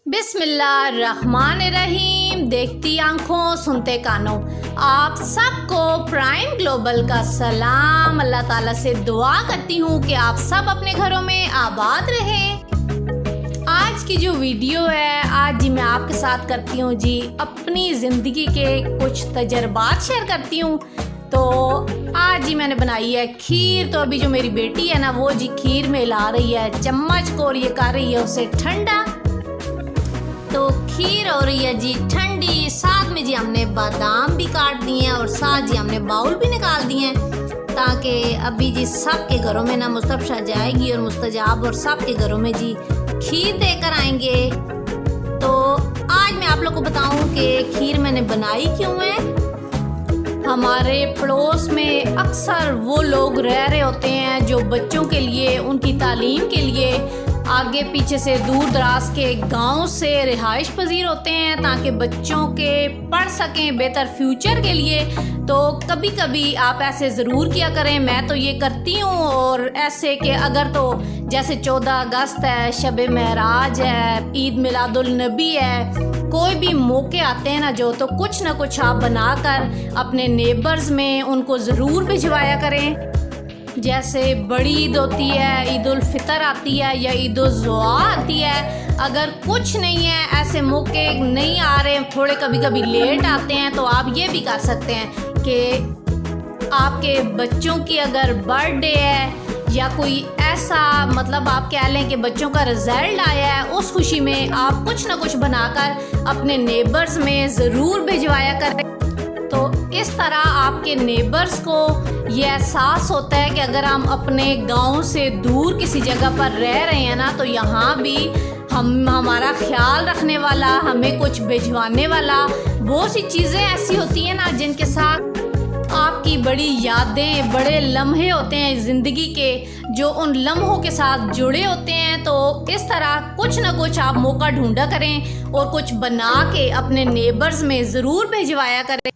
बिस्मिल्लाहिर्रहमानिर्रहीम। देखती आंखों सुनते कानों, आप सबको प्राइम ग्लोबल का सलाम। अल्लाह ताला से दुआ करती हूँ कि आप सब अपने घरों में आबाद रहें। आज की जो वीडियो है, आज जी मैं आपके साथ करती हूँ जी अपनी ज़िंदगी के कुछ तजर्बात शेयर करती हूँ। तो आज जी मैंने बनाई है खीर। तो अभी जो मेरी बेटी है ना, वो जी खीर में ला रही है चम्मच को और ये कर रही है उसे ठंडा। तो खीर हो रही है जी ठंडी। साथ में जी हमने बादाम भी काट दिए हैं और साथ जी हमने बाउल भी निकाल दिए हैं, ताकि अभी जी सबके घरों में ना मुस्तफा जाएगी और मुस्तजाब और सबके घरों में जी खीर देकर आएंगे। तो आज मैं आप लोग को बताऊं कि खीर मैंने बनाई क्यों है। हमारे पड़ोस में अक्सर वो लोग रह रहे होते हैं जो बच्चों के लिए, उनकी तालीम के लिए आगे पीछे से दूर दराज के गांव से रिहाइश पजीर होते हैं, ताकि बच्चों के पढ़ सकें बेहतर फ्यूचर के लिए। तो कभी कभी आप ऐसे ज़रूर किया करें, मैं तो ये करती हूँ। और ऐसे कि अगर तो जैसे 14 अगस्त है, शब महराज है, ईद मिलादुल नबी है, कोई भी मौके आते हैं ना जो, तो कुछ ना कुछ आप बनाकर अपने नेबर्स में उनको ज़रूर भिजवाया करें। जैसे बड़ी ईद होती है, ईद उल फितर आती है या ईद उल ज़ुहा आती है। अगर कुछ नहीं है, ऐसे मौके नहीं आ रहे, थोड़े कभी कभी लेट आते हैं, तो आप ये भी कर सकते हैं कि आपके बच्चों की अगर बर्थडे है या कोई ऐसा, मतलब आप कह लें कि बच्चों का रिज़ल्ट आया है, उस खुशी में आप कुछ ना कुछ बनाकर अपने नेबर्स में ज़रूर भिजवाया करें। तो इस तरह आपके नेबर्स को ये एहसास होता है कि अगर हम अपने गांव से दूर किसी जगह पर रह रहे हैं ना, तो यहाँ भी हमारा ख्याल रखने वाला, हमें कुछ भिजवाने वाला, बहुत सी चीज़ें ऐसी होती हैं ना जिनके साथ आपकी बड़ी यादें, बड़े लम्हे होते हैं ज़िंदगी के, जो उन लम्हों के साथ जुड़े होते हैं। तो इस तरह कुछ ना कुछ आप मौका ढूंढा करें और कुछ बना के अपने नेबर्स में ज़रूर भिजवाया करें,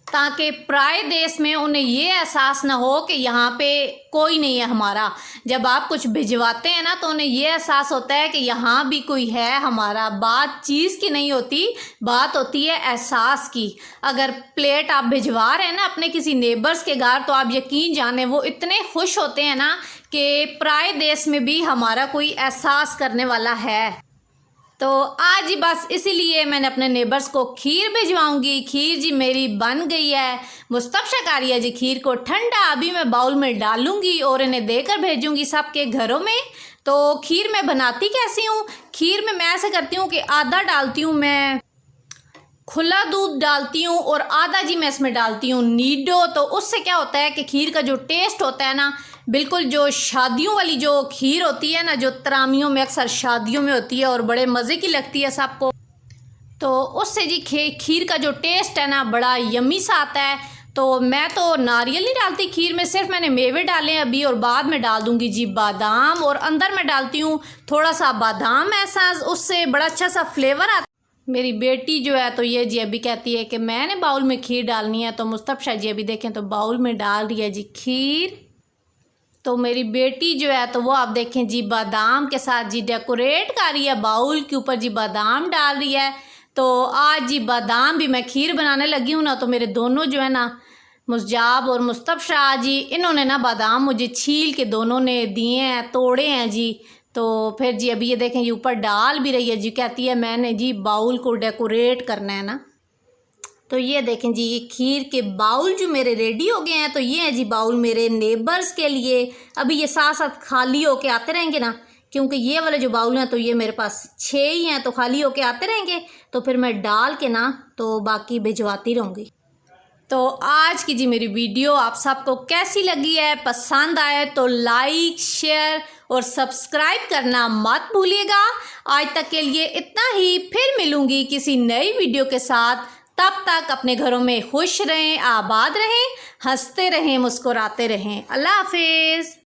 ताकि पराए देश में उन्हें ये एहसास ना हो कि यहाँ पे कोई नहीं है हमारा। जब आप कुछ भिजवाते हैं ना, तो उन्हें ये एहसास होता है कि यहाँ भी कोई है हमारा। बात चीज़ की नहीं होती, बात होती है एहसास की। अगर प्लेट आप भिजवा रहे हैं ना अपने किसी नेबर्स के घर, तो आप यकीन जाने वो इतने खुश होते हैं ना कि पराए देश में भी हमारा कोई एहसास करने वाला है। तो आज ही बस इसीलिए मैंने अपने नेबर्स को खीर भिजवाऊंगी। खीर जी मेरी बन गई है, मुस्तफा कर रही है जी खीर को ठंडा। अभी मैं बाउल में डालूंगी और इन्हें देकर भेजूंगी सबके घरों में। तो खीर मैं बनाती कैसी हूँ, खीर में मैं ऐसे करती हूँ कि आधा डालती हूँ मैं खुला दूध डालती हूँ और आधा जी मैं इसमें डालती हूँ नीडो। तो उससे क्या होता है कि खीर का जो टेस्ट होता है ना, बिल्कुल जो शादियों वाली जो खीर होती है ना, जो तरामियों में अक्सर शादियों में होती है और बड़े मज़े की लगती है सबको, तो उससे जी खीर का जो टेस्ट है ना, बड़ा यम्मी सा आता है। तो मैं तो नारियल नहीं डालती खीर में, सिर्फ मैंने मेवे डाले हैं अभी, और बाद में डाल दूँगी जी बादाम। और अंदर मैं डालती हूँ थोड़ा सा बादाम ऐसा, उससे बड़ा अच्छा सा फ्लेवर आता है। मेरी बेटी जो है तो ये जी अभी कहती है कि मैंने बाउल में खीर डालनी है। तो मुस्तफा जी अभी देखें तो बाउल में डाल रही है जी खीर। तो मेरी बेटी जो है तो वो आप देखें जी बादाम के साथ जी डेकोरेट कर रही है, बाउल के ऊपर जी बादाम डाल रही है। तो आज जी बादाम भी मैं खीर बनाने लगी हूँ ना, तो मेरे दोनों जो है ना, मुस्तजाब और मुस्तफा जी, इन्होंने ना बादाम मुझे छील के दोनों ने दिए हैं, तोड़े हैं जी। तो फिर जी अभी ये देखें ये ऊपर डाल भी रही है जी, कहती है मैंने जी बाउल को डेकोरेट करना है ना। तो ये देखें जी ये खीर के बाउल जो मेरे रेडी हो गए हैं। तो ये है जी बाउल मेरे नेबर्स के लिए। अभी ये साथ साथ खाली होके आते रहेंगे ना, क्योंकि ये वाले जो बाउल हैं तो ये मेरे पास 6 ही हैं, तो खाली होके आते रहेंगे। तो फिर मैं डाल के ना तो बाकी भिजवाती रहूँगी। तो आज की जी मेरी वीडियो आप सबको कैसी लगी है, पसंद आए तो लाइक, शेयर और सब्सक्राइब करना मत भूलिएगा। आज तक के लिए इतना ही, फिर मिलूँगी किसी नई वीडियो के साथ। तब तक अपने घरों में खुश रहें, आबाद रहें, हंसते रहें, मुस्कुराते रहें। अल्लाह हाफिज़।